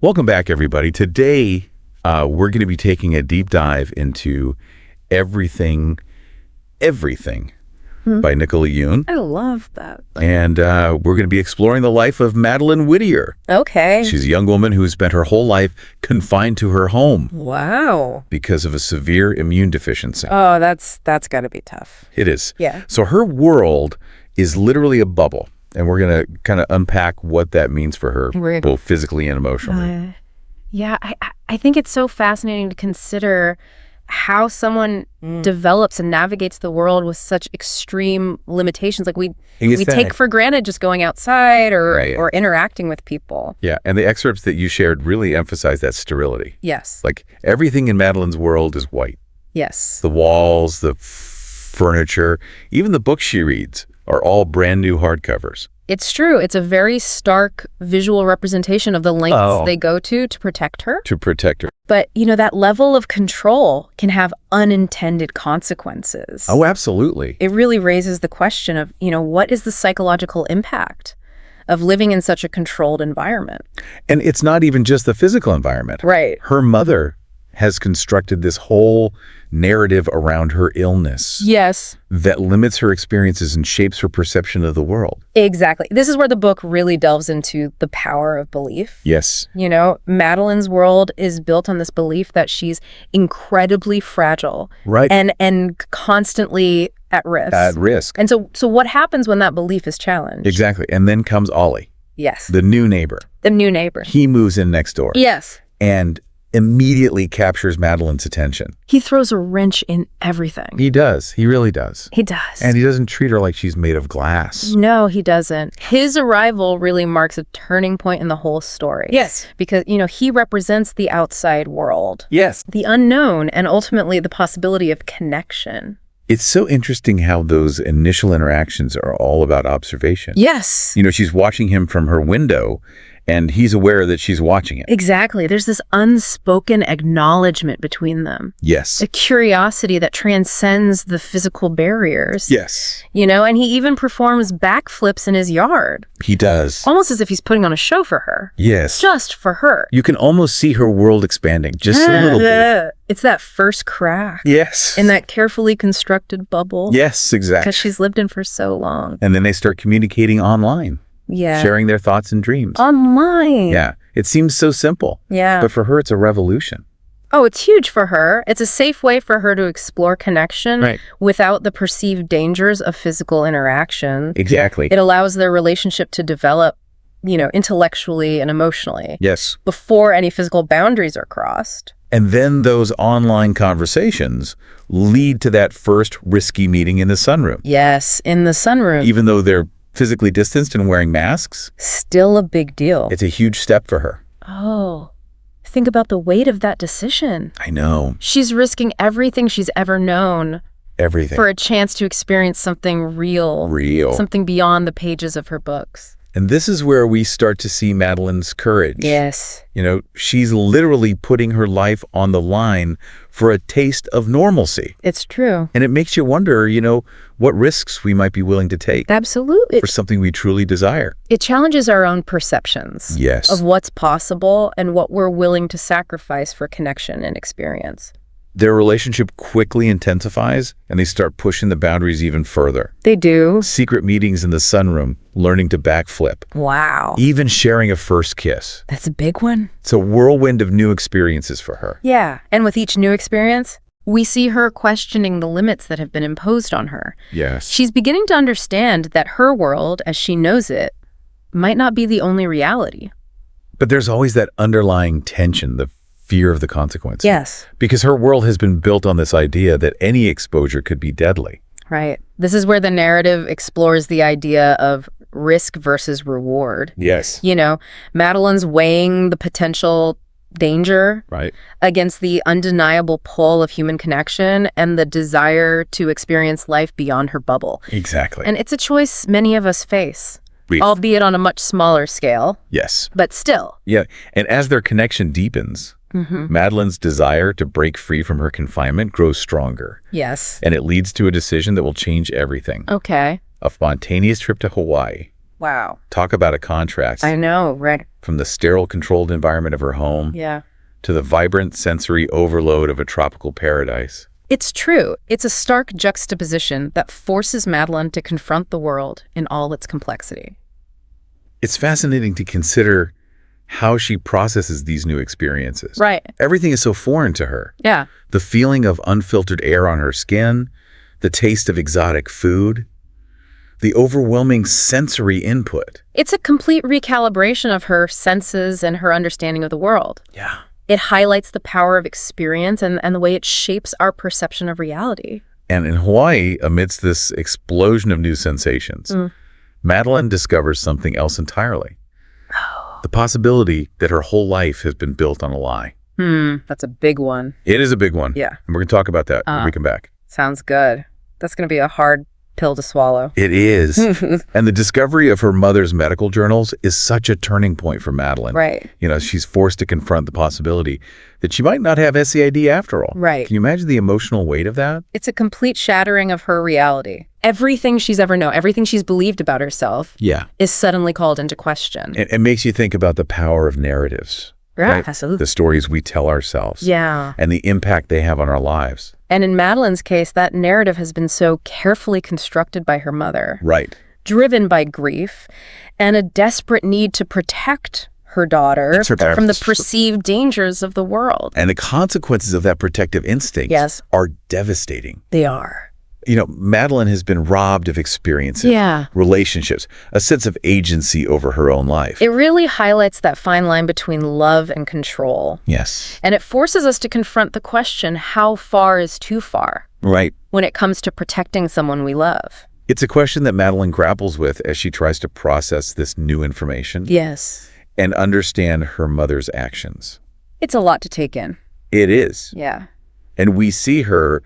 Welcome back, everybody. Today, we're going to be taking a deep dive into Everything by Nicola Yoon. I love that. And we're going to be exploring the life of Madeline Whittier. Okay. She's a young woman who spent her whole life confined to her home Wow. because of a severe immune deficiency. Oh, that's got to be tough. It is. Yeah. So her world is literally a bubble. And we're going to kind of unpack what that means for her, both physically and emotionally. I think it's so fascinating to consider how someone develops and navigates the world with such extreme limitations. Like we take for granted just going outside or interacting with people. Yeah, and the excerpts that you shared really emphasize that sterility. Yes. Like everything in Madeline's world is white. Yes. The walls, the furniture, even the books she reads are all brand new hardcovers. It's true. It's a very stark visual representation of the lengths they go to protect her. To protect her. But, that level of control can have unintended consequences. Oh, absolutely. It really raises the question of, what is the psychological impact of living in such a controlled environment? And it's not even just the physical environment. Right. Her mother has constructed this whole narrative around her illness. Yes. That limits her experiences and shapes her perception of the world. Exactly. This is where the book really delves into the power of belief. Yes. Madeline's world is built on this belief that she's incredibly fragile. Right. And constantly at risk. At risk. And so what happens when that belief is challenged? Exactly. And then comes Olly. Yes. The new neighbor. The new neighbor. He moves in next door. Yes. And immediately captures Madeline's attention. He throws a wrench in everything. He does. He really does. He does. And he doesn't treat her like she's made of glass. No, he doesn't. His arrival really marks a turning point in the whole story. Yes. Because, he represents the outside world. Yes. The unknown and ultimately the possibility of connection. It's so interesting how those initial interactions are all about observation. Yes. She's watching him from her window, and he's aware that she's watching it. Exactly. There's this unspoken acknowledgement between them. Yes. A curiosity that transcends the physical barriers. Yes. And he even performs backflips in his yard. He does. Almost as if he's putting on a show for her. Yes. Just for her. You can almost see her world expanding, just a little bit. It's that first crack. Yes. In that carefully constructed bubble. Yes, exactly. Because she's lived in for so long. And then they start communicating online. Yeah. Sharing their thoughts and dreams. Online. Yeah. It seems so simple. Yeah. But for her, it's a revolution. Oh, it's huge for her. It's a safe way for her to explore connection without the perceived dangers of physical interaction. Exactly. It allows their relationship to develop, intellectually and emotionally. Yes. Before any physical boundaries are crossed. And then those online conversations lead to that first risky meeting in the sunroom. Yes, in the sunroom. Even though they're physically distanced and wearing masks. Still a big deal. It's a huge step for her. Oh, think about the weight of that decision. I know. She's risking everything she's ever known. Everything. For a chance to experience something real. Real. Something beyond the pages of her books. And this is where we start to see Madeline's courage. Yes. She's literally putting her life on the line for a taste of normalcy. It's true. And it makes you wonder, what risks we might be willing to take. Absolutely. For something we truly desire. It challenges our own perceptions. Yes. Of what's possible and what we're willing to sacrifice for connection and experience. Their relationship quickly intensifies, and they start pushing the boundaries even further. They do. Secret meetings in the sunroom, learning to backflip. Wow. Even sharing a first kiss. That's a big one. It's a whirlwind of new experiences for her. Yeah. And with each new experience, we see her questioning the limits that have been imposed on her. Yes. She's beginning to understand that her world, as she knows it, might not be the only reality. But there's always that underlying tension, the fear of the consequences. Yes. Because her world has been built on this idea that any exposure could be deadly. Right. This is where the narrative explores the idea of risk versus reward. Yes. Madeline's weighing the potential danger against the undeniable pull of human connection and the desire to experience life beyond her bubble. Exactly. And it's a choice many of us face. Albeit on a much smaller scale. Yes. But still. Yeah. And as their connection deepens, Madeline's desire to break free from her confinement grows stronger. Yes. And it leads to a decision that will change everything. Okay. A spontaneous trip to Hawaii Wow. Talk about a contrast. I know, right? From the sterile, controlled environment of her home to the vibrant sensory overload of a tropical paradise. It's true. It's a stark juxtaposition that forces Madeline to confront the world in all its complexity. It's fascinating to consider how she processes these new experiences. Right. Everything is so foreign to her. Yeah. The feeling of unfiltered air on her skin, the taste of exotic food, the overwhelming sensory input. It's a complete recalibration of her senses and her understanding of the world. Yeah. It highlights the power of experience and the way it shapes our perception of reality. And in Hawaii, amidst this explosion of new sensations, Madeline discovers something else entirely. The possibility that her whole life has been built on a lie. That's a big one. It is a big one. Yeah. And we're going to talk about that when we come back. Sounds good. That's going to be a hard pill to swallow. It is. And the discovery of her mother's medical journals is such a turning point for Madeline. Right. You know, she's forced to confront the possibility that she might not have SCID after all. Right. Can you imagine the emotional weight of that? It's a complete shattering of her reality. Everything she's ever known, everything she's believed about herself is suddenly called into question. It makes you think about the power of narratives. Right? Absolutely. The stories we tell ourselves. Yeah. And the impact they have on our lives. And in Madeline's case, that narrative has been so carefully constructed by her mother. Right. Driven by grief and a desperate need to protect her daughter from the perceived dangers of the world. And the consequences of that protective instinct are devastating. They are. You know, Madeline has been robbed of experiences, relationships, a sense of agency over her own life. It really highlights that fine line between love and control. Yes. And it forces us to confront the question, how far is too far? Right. When it comes to protecting someone we love. It's a question that Madeline grapples with as she tries to process this new information. Yes. And understand her mother's actions. It's a lot to take in. It is. Yeah. And we see her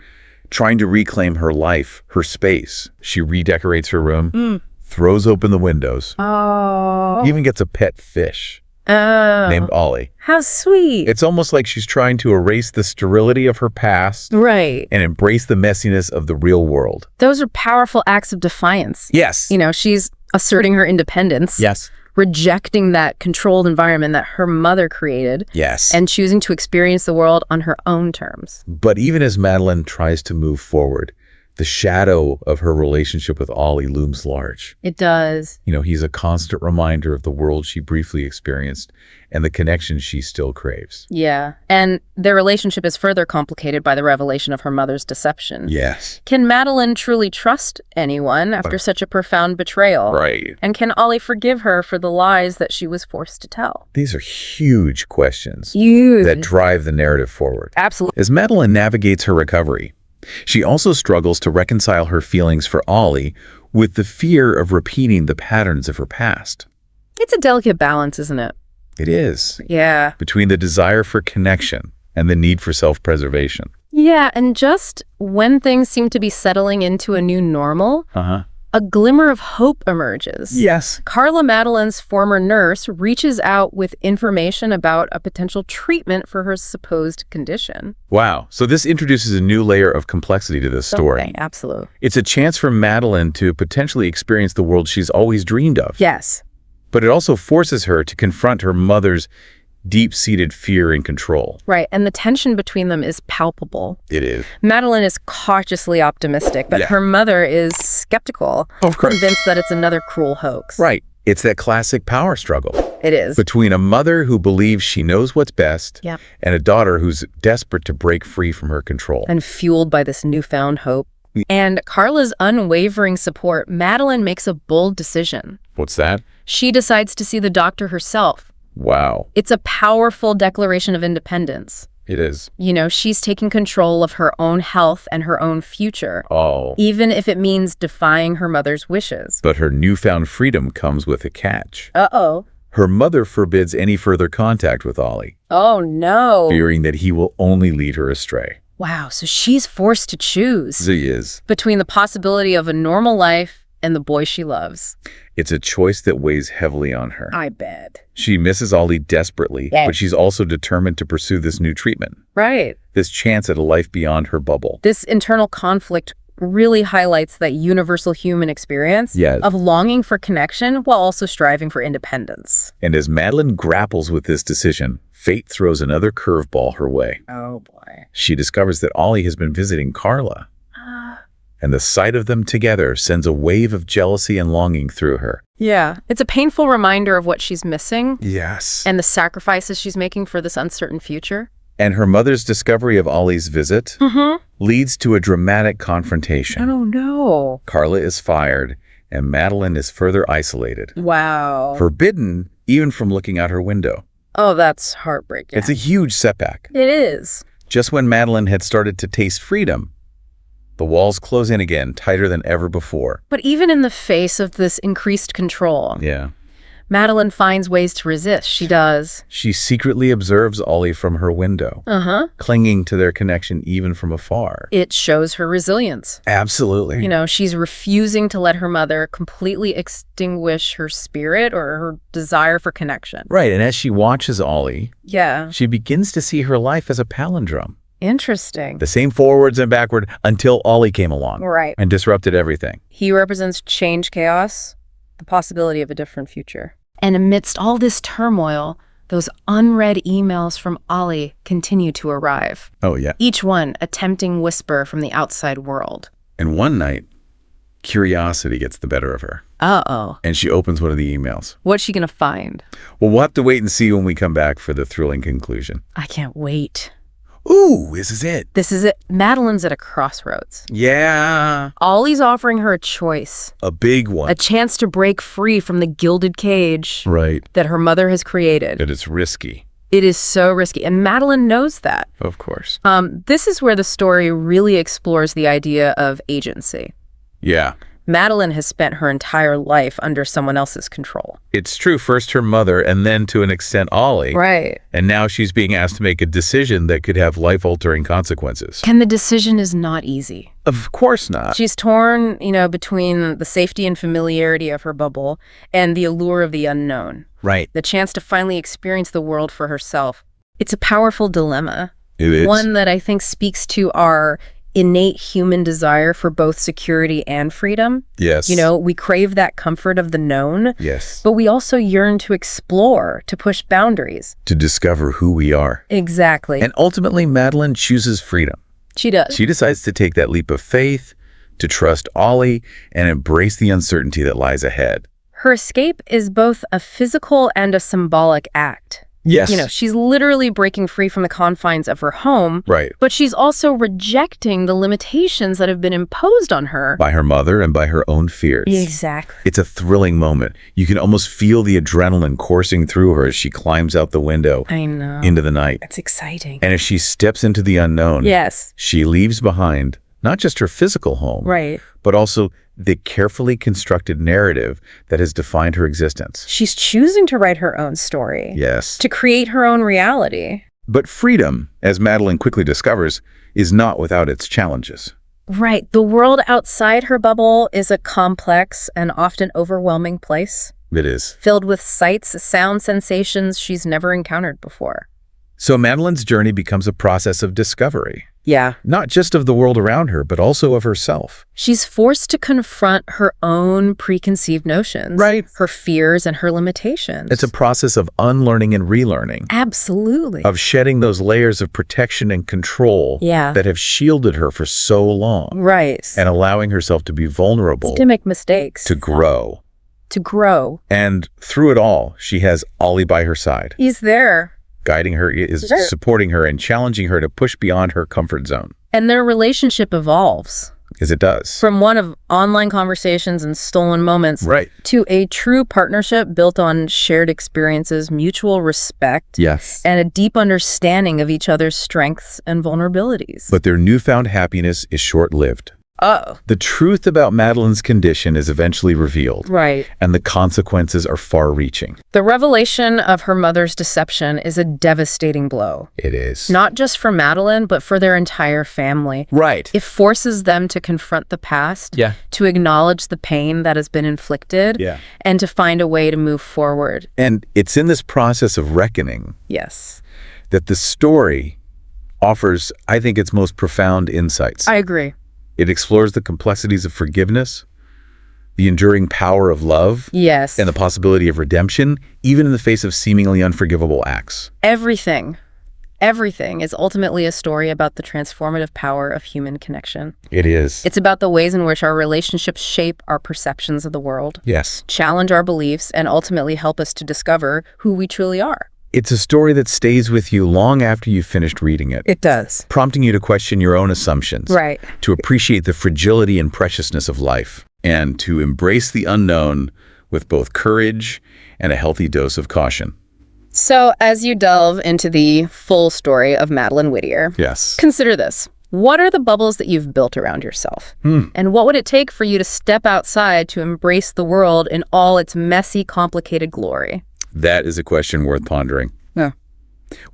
trying to reclaim her life, her space. She redecorates her room, throws open the windows, even gets a pet fish named Olly. How sweet. It's almost like she's trying to erase the sterility of her past and embrace the messiness of the real world. Those are powerful acts of defiance. Yes. You know, she's asserting her independence. Yes. Rejecting that controlled environment that her mother created. Yes. And choosing to experience the world on her own terms. But even as Madeline tries to move forward, the shadow of her relationship with Olly looms large. It does. You know, he's a constant reminder of the world she briefly experienced and the connection she still craves. Yeah. And their relationship is further complicated by the revelation of her mother's deception. Yes. Can Madeline truly trust anyone after such a profound betrayal? Right. And can Olly forgive her for the lies that she was forced to tell? These are huge questions Huge. that drive the narrative forward. Absolutely. As Madeline navigates her recovery, she also struggles to reconcile her feelings for Olly with the fear of repeating the patterns of her past. It's a delicate balance, isn't it? It is. Yeah. Between the desire for connection and the need for self-preservation. Yeah, and just when things seem to be settling into a new normal, a glimmer of hope emerges. Yes. Carla, Madeline's former nurse, reaches out with information about a potential treatment for her supposed condition. Wow. So this introduces a new layer of complexity to this story. Absolutely. It's a chance for Madeline to potentially experience the world she's always dreamed of. Yes. But it also forces her to confront her mother's deep-seated fear and control. Right, and the tension between them is palpable. It is. Madeline is cautiously optimistic, but her mother is skeptical, convinced that it's another cruel hoax. Right. It's that classic power struggle. It is. Between a mother who believes she knows what's best and a daughter who's desperate to break free from her control. And fueled by this newfound hope. And Carla's unwavering support, Madeline makes a bold decision. What's that? She decides to see the doctor herself. Wow. It's a powerful declaration of independence. It is. You know, she's taking control of her own health and her own future. Oh. Even if it means defying her mother's wishes. But her newfound freedom comes with a catch. Uh-oh. Her mother forbids any further contact with Olly. Oh, no. Fearing that he will only lead her astray. Wow, so she's forced to choose. She is. Between the possibility of a normal life and the boy she loves. It's a choice that weighs heavily on her. I bet. She misses Olly desperately, but she's also determined to pursue this new treatment. Right. This chance at a life beyond her bubble. This internal conflict really highlights that universal human experience of longing for connection while also striving for independence. And as Madeline grapples with this decision, fate throws another curveball her way. Oh, boy. She discovers that Olly has been visiting Carla. And the sight of them together sends a wave of jealousy and longing through her. Yeah, it's a painful reminder of what she's missing. Yes. And the sacrifices she's making for this uncertain future. And her mother's discovery of Olly's visit leads to a dramatic confrontation. Oh, no. Carla is fired, and Madeline is further isolated. Wow. Forbidden even from looking out her window. Oh, that's heartbreaking. It's a huge setback. It is. Just when Madeline had started to taste freedom, the walls close in again, tighter than ever before. But even in the face of this increased control, Madeline finds ways to resist. She does. She secretly observes Olly from her window, clinging to their connection even from afar. It shows her resilience. Absolutely. You know, she's refusing to let her mother completely extinguish her spirit or her desire for connection. Right, and as she watches Olly, Yeah. she begins to see her life as a palindrome. Interesting. The same forwards and backward until Olly came along. Right. And disrupted everything. He represents change, chaos, the possibility of a different future. And amidst all this turmoil, those unread emails from Olly continue to arrive. Oh, yeah. Each one a tempting whisper from the outside world. And one night, curiosity gets the better of her. Uh-oh. And she opens one of the emails. What's she gonna find? Well, we'll have to wait and see when we come back for the thrilling conclusion. I can't wait. Ooh, this is it. This is it. Madeline's at a crossroads. Yeah. Olly's offering her a choice. A big one. A chance to break free from the gilded cage that her mother has created. That it's risky. It is so risky. And Madeline knows that. Of course. This is where the story really explores the idea of agency. Yeah. Madeline has spent her entire life under someone else's control. It's true. First her mother, and then to an extent Olly. Right. And now she's being asked to make a decision that could have life-altering consequences. And the decision is not easy. Of course not. She's torn, between the safety and familiarity of her bubble and the allure of the unknown. Right. The chance to finally experience the world for herself. It's a powerful dilemma. It is. One that I think speaks to our innate human desire for both security and freedom. Yes. We crave that comfort of the known. Yes. But we also yearn to explore, to push boundaries. To discover who we are. Exactly. And ultimately, Madeline chooses freedom. She does. She decides to take that leap of faith, to trust Olly, and embrace the uncertainty that lies ahead. Her escape is both a physical and a symbolic act. Yes. She's literally breaking free from the confines of her home. Right. But she's also rejecting the limitations that have been imposed on her. By her mother and by her own fears. Exactly. It's a thrilling moment. You can almost feel the adrenaline coursing through her as she climbs out the window. I know. Into the night. It's exciting. And as she steps into the unknown. Yes. She leaves behind not just her physical home. Right. But also the carefully constructed narrative that has defined her existence. She's choosing to write her own story. Yes. To create her own reality. But freedom, as Madeline quickly discovers, is not without its challenges. Right. The world outside her bubble is a complex and often overwhelming place. It is. Filled with sights, sound sensations she's never encountered before. So Madeline's journey becomes a process of discovery. Yeah. Not just of the world around her, but also of herself. She's forced to confront her own preconceived notions. Right. Her fears and her limitations. It's a process of unlearning and relearning. Absolutely. Of shedding those layers of protection and control that have shielded her for so long. Right. And allowing herself to be vulnerable. To make mistakes. To grow. To grow. And through it all, she has Olly by her side. He's there. Guiding her, is supporting her and challenging her to push beyond her comfort zone. And their relationship evolves. As it does. From one of online conversations and stolen moments to a true partnership built on shared experiences, mutual respect, and a deep understanding of each other's strengths and vulnerabilities. But their newfound happiness is short-lived. Uh-oh. The truth about Madeline's condition is eventually revealed. Right. And the consequences are far-reaching. The revelation of her mother's deception is a devastating blow. It is. Not just for Madeline, but for their entire family. Right. It forces them to confront the past, to acknowledge the pain that has been inflicted, and to find a way to move forward. And it's in this process of reckoning that the story offers, I think, its most profound insights. I agree. It explores the complexities of forgiveness, the enduring power of love, Yes. and the possibility of redemption, even in the face of seemingly unforgivable acts. Everything is ultimately a story about the transformative power of human connection. It is. It's about the ways in which our relationships shape our perceptions of the world, Yes. challenge our beliefs, and ultimately help us to discover who we truly are. It's a story that stays with you long after you've finished reading it, It does. prompting you to question your own assumptions, Right. to appreciate the fragility and preciousness of life, and to embrace the unknown with both courage and a healthy dose of caution. So as you delve into the full story of Madeline Whittier, Yes. consider this. What are the bubbles that you've built around yourself? And what would it take for you to step outside to embrace the world in all its messy, complicated glory? That is a question worth pondering. Yeah.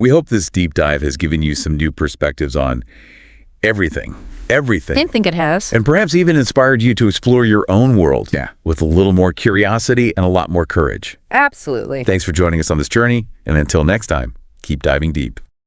We hope this deep dive has given you some new perspectives on everything. I think it has. And perhaps even inspired you to explore your own world with a little more curiosity and a lot more courage. Absolutely. Thanks for joining us on this journey, and until next time, keep diving deep.